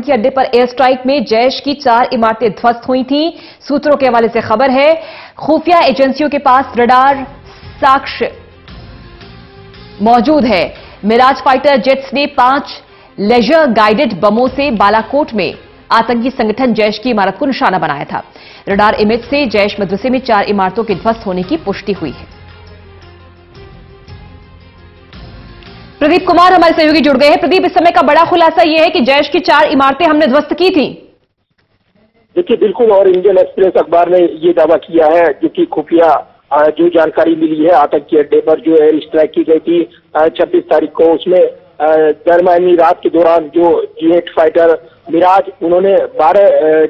आतंकी अड्डे पर एयर स्ट्राइक में जैश की 4 इमारतें ध्वस्त हुई थीं। सूत्रों के हवाले से खबर है, खुफिया एजेंसियों के पास रडार साक्ष्य मौजूद है। मिराज फाइटर जेट्स ने 5 लेजर गाइडेड बमों से बालाकोट में आतंकी संगठन जैश की इमारत को निशाना बनाया था। रडार इमेज से जैश मदरसे में 4 इमारतों के ध्वस्त होने की पुष्टि हुई है। प्रदीप कुमार हमारे सहयोगी जुड़ गए हैं। प्रदीप, इस समय का बड़ा खुलासा यह है कि जैश की 4 इमारतें हमने ध्वस्त की थी। देखिए, बिल्कुल, और इंडियन एक्सप्रेस अखबार ने ये दावा किया है, जो कि खुफिया जो जानकारी मिली है आतंकी अड्डे पर जो एयर स्ट्राइक की गई थी 26 तारीख को, उसमें दरमियानी रात के दौरान जो जेट फाइटर मिराज, उन्होंने 12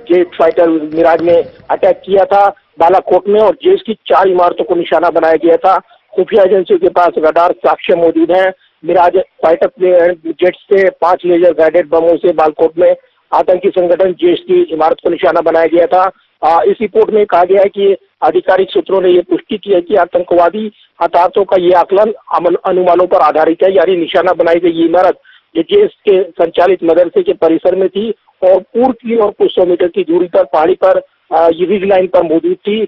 जेट फाइटर मिराज में अटैक किया था बालाकोट में, और जैश की 4 इमारतों को निशाना बनाया गया था। खुफिया एजेंसियों के पास रडार साक्ष्य मौजूद है। मिराज फाइटर जेट से 5 लेजर गाइडेड बमों से बालाकोट में आतंकी संगठन जैश की इमारत को निशाना बनाया गया था। इस रिपोर्ट में कहा गया है कि आधिकारिक सूत्रों ने यह पुष्टि की है कि आतंकवादी हताहतों का ये आकलन अनुमानों पर आधारित है, यानी निशाना बनाई गई ये इमारत जो जैश के संचालित मदरसे के परिसर में थी और पूर्व की और कुछ 100 मीटर की दूरी पर पहाड़ी पर ये रिज लाइन पर मौजूद थी।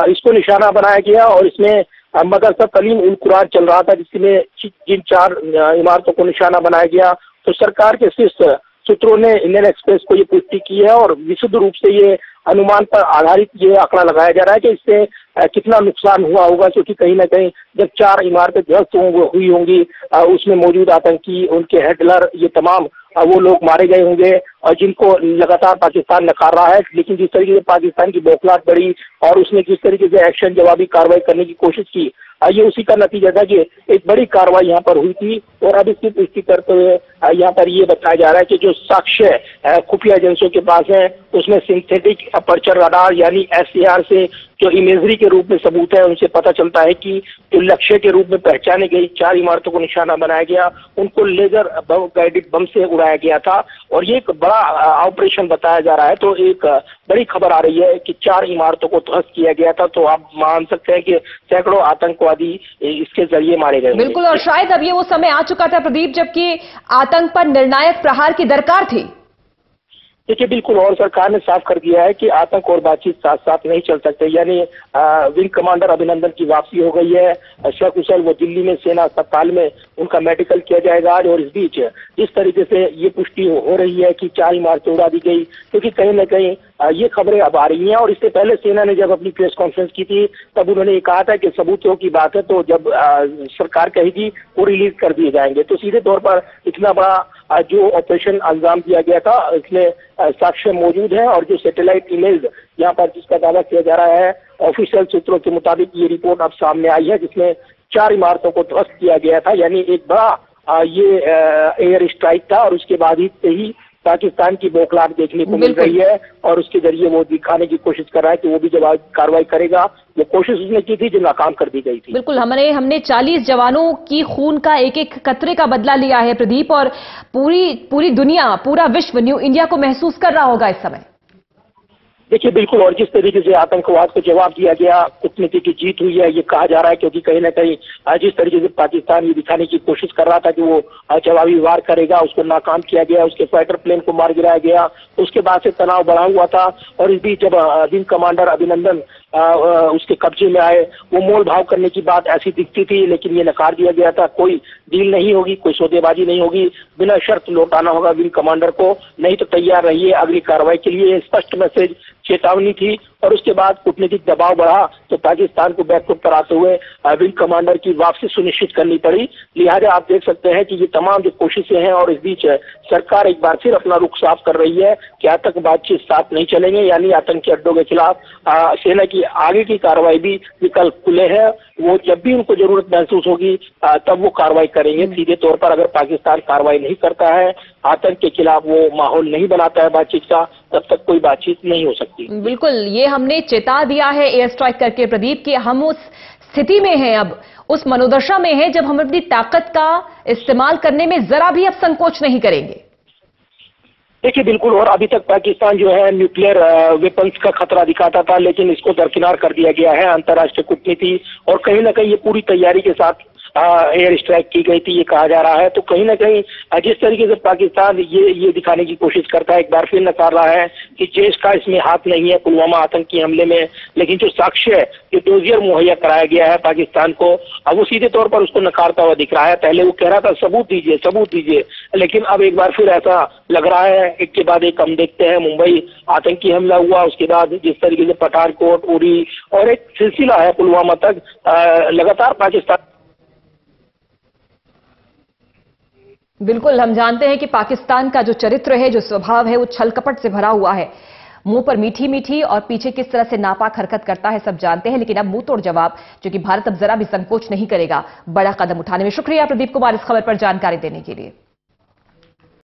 इसको निशाना बनाया गया और इसमें मदरसा तलीम उल कुरान चल रहा था, जिसमें जिन 4 इमारतों को निशाना बनाया गया। तो सरकार के शीर्ष सूत्रों ने इंडियन एक्सप्रेस को ये पुष्टि की है और विशुद्ध रूप से ये अनुमान पर आधारित ये आंकड़ा लगाया जा रहा है कि इससे कितना नुकसान हुआ होगा, क्योंकि कहीं ना कहीं जब 4 इमारतें ध्वस्त हुई होंगी, उसमें मौजूद आतंकी, उनके हैंडलर, ये तमाम वो लोग मारे गए होंगे और जिनको लगातार पाकिस्तान नकार रहा है। लेकिन जिस तरीके से पाकिस्तान की बौखलाहट बढ़ी और उसने जिस तरीके से एक्शन जवाबी कार्रवाई करने की कोशिश की, ये उसी का नतीजा था कि एक बड़ी कार्रवाई यहाँ पर हुई थी। और अब इसकी पुष्टि करते हुए यहाँ पर ये बताया जा रहा है कि जो साक्ष्य खुफिया एजेंसियों के पास है, उसमें सिंथेटिक अपर्चर रडार यानी SAR से जो इमेजरी के रूप में सबूत है, उनसे पता चलता है कि जो लक्ष्य के रूप में पहचाने गई 4 इमारतों को निशाना बनाया गया, उनको लेजर गाइडेड बम से उड़ाया गया था और ये एक बड़ा ऑपरेशन बताया जा रहा है। तो एक बड़ी खबर आ रही है कि 4 इमारतों को ध्वस्त किया गया था। तो आप मान सकते हैं कि सैकड़ों आतंकवादी इसके जरिए मारे गए। बिल्कुल, और शायद अब ये वो समय आ चुका था प्रदीप, जबकि आतंक पर निर्णायक प्रहार की दरकार थी। देखिए, बिल्कुल, और सरकार ने साफ कर दिया है कि आतंक और बातचीत साथ साथ नहीं चल सकते। यानी विंग कमांडर अभिनंदन की वापसी हो गई है सकुशल, वो दिल्ली में सेना अस्पताल में उनका मेडिकल किया जाएगा आज। और इस बीच जिस तरीके से ये पुष्टि हो रही है कि 4 इमारतें उड़ा दी गई, क्योंकि कहीं ना कहीं ये खबरें अब आ रही हैं। और इससे पहले सेना ने जब अपनी प्रेस कॉन्फ्रेंस की थी, तब उन्होंने ये कहा था कि सबूतों की बात है तो जब सरकार कहेगी वो रिलीज कर दिए जाएंगे। तो सीधे तौर पर इतना बड़ा जो ऑपरेशन अंजाम दिया गया था, इसमें साक्ष्य मौजूद है। और जो सैटेलाइट इमेज यहाँ पर जिसका दावा किया जा रहा है, ऑफिशियल सूत्रों के मुताबिक ये रिपोर्ट अब सामने आई है, जिसमें 4 इमारतों को ध्वस्त किया गया था। यानी एक बड़ा ये एयर स्ट्राइक था और उसके बाद ही पाकिस्तान की बौखलाहट देखने को मिल रही है और उसके जरिए वो दिखाने की कोशिश कर रहा है कि वो भी जवाब कार्रवाई करेगा। वो कोशिश उसने की थी जो नाकाम कर दी गई थी। बिल्कुल, हमने 40 जवानों की खून का एक कतरे का बदला लिया है प्रदीप, और पूरी दुनिया, पूरा विश्व न्यू इंडिया को महसूस कर रहा होगा इस समय। देखिए, बिल्कुल, और जिस तरीके से आतंकवाद को जवाब दिया गया, कूटनीति की जीत हुई है ये कहा जा रहा है, क्योंकि कहीं ना कहीं जिस तरीके से पाकिस्तान ये दिखाने की कोशिश कर रहा था कि वो जवाबी वार करेगा, उसको नाकाम किया गया, उसके फाइटर प्लेन को मार गिराया गया। उसके बाद से तनाव बढ़ा हुआ था और इस बीच जब विंग कमांडर अभिनंदन उसके कब्जे में आए, वो मोल भाव करने की बात ऐसी दिखती थी, लेकिन ये नकार दिया गया था। कोई डील नहीं होगी, कोई सौदेबाजी नहीं होगी, बिना शर्त लौटाना होगा विंग कमांडर को, नहीं तो तैयार रहिए अगली कार्रवाई के लिए। स्पष्ट मैसेज, चेतावनी थी। और उसके बाद कूटनीतिक दबाव बढ़ा तो पाकिस्तान को बैकफुट पर आते हुए विंग कमांडर की वापसी सुनिश्चित करनी पड़ी। लिहाजा आप देख सकते हैं कि ये तमाम जो कोशिशें हैं, और इस बीच सरकार एक बार फिर अपना रुख साफ कर रही है कि आतंक बातचीत साथ नहीं चलेंगे, यानी आतंकी अड्डों के खिलाफ सेना की आगे की कार्रवाई भी विकल्प खुले हैं। वो जब भी उनको जरूरत महसूस होगी तब वो कार्रवाई करेंगे। सीधे तौर पर अगर पाकिस्तान कार्रवाई नहीं करता है, आतंक के खिलाफ वो माहौल नहीं बनाता है बातचीत का, तब तक कोई बातचीत नहीं हो सकती। बिल्कुल, ये हमने चेता दिया है एयर स्ट्राइक करके प्रदीप कि हम उस स्थिति में हैं, अब उस मनोदशा में हैं जब हम अपनी ताकत का इस्तेमाल करने में जरा भी अब संकोच नहीं करेंगे। देखिए बिल्कुल, और अभी तक पाकिस्तान जो है न्यूक्लियर वेपन्स का खतरा दिखाता था, लेकिन इसको दरकिनार कर दिया गया है अंतर्राष्ट्रीय कूटनीति, और कहीं ना कहीं ये पूरी तैयारी के साथ एयर स्ट्राइक की गई थी, ये कहा जा रहा है। तो कहीं ना कहीं जिस तरीके से पाकिस्तान ये दिखाने की कोशिश करता है, एक बार फिर नकार रहा है कि देश का इसमें हाथ नहीं है पुलवामा आतंकी हमले में, लेकिन जो साक्ष्य है, जो डोजियर मुहैया कराया गया है पाकिस्तान को, अब वो सीधे तौर पर उसको नकारता हुआ दिख रहा है। पहले वो कह रहा था सबूत दीजिए सबूत दीजिए, लेकिन अब एक बार फिर ऐसा लग रहा है। एक के बाद एक हम देखते हैं, मुंबई आतंकी हमला हुआ, उसके बाद जिस तरीके से पठानकोट, उरी, और एक सिलसिला है पुलवामा तक, लगातार पाकिस्तान। बिल्कुल, हम जानते हैं कि पाकिस्तान का जो चरित्र है, जो स्वभाव है, वो छल कपट से भरा हुआ है। मुंह पर मीठी मीठी और पीछे किस तरह से नापाक हरकत करता है सब जानते हैं, लेकिन अब मुंह तोड़ जवाब, जो कि भारत अब जरा भी संकोच नहीं करेगा बड़ा कदम उठाने में। शुक्रिया प्रदीप कुमार इस खबर पर जानकारी देने के लिए।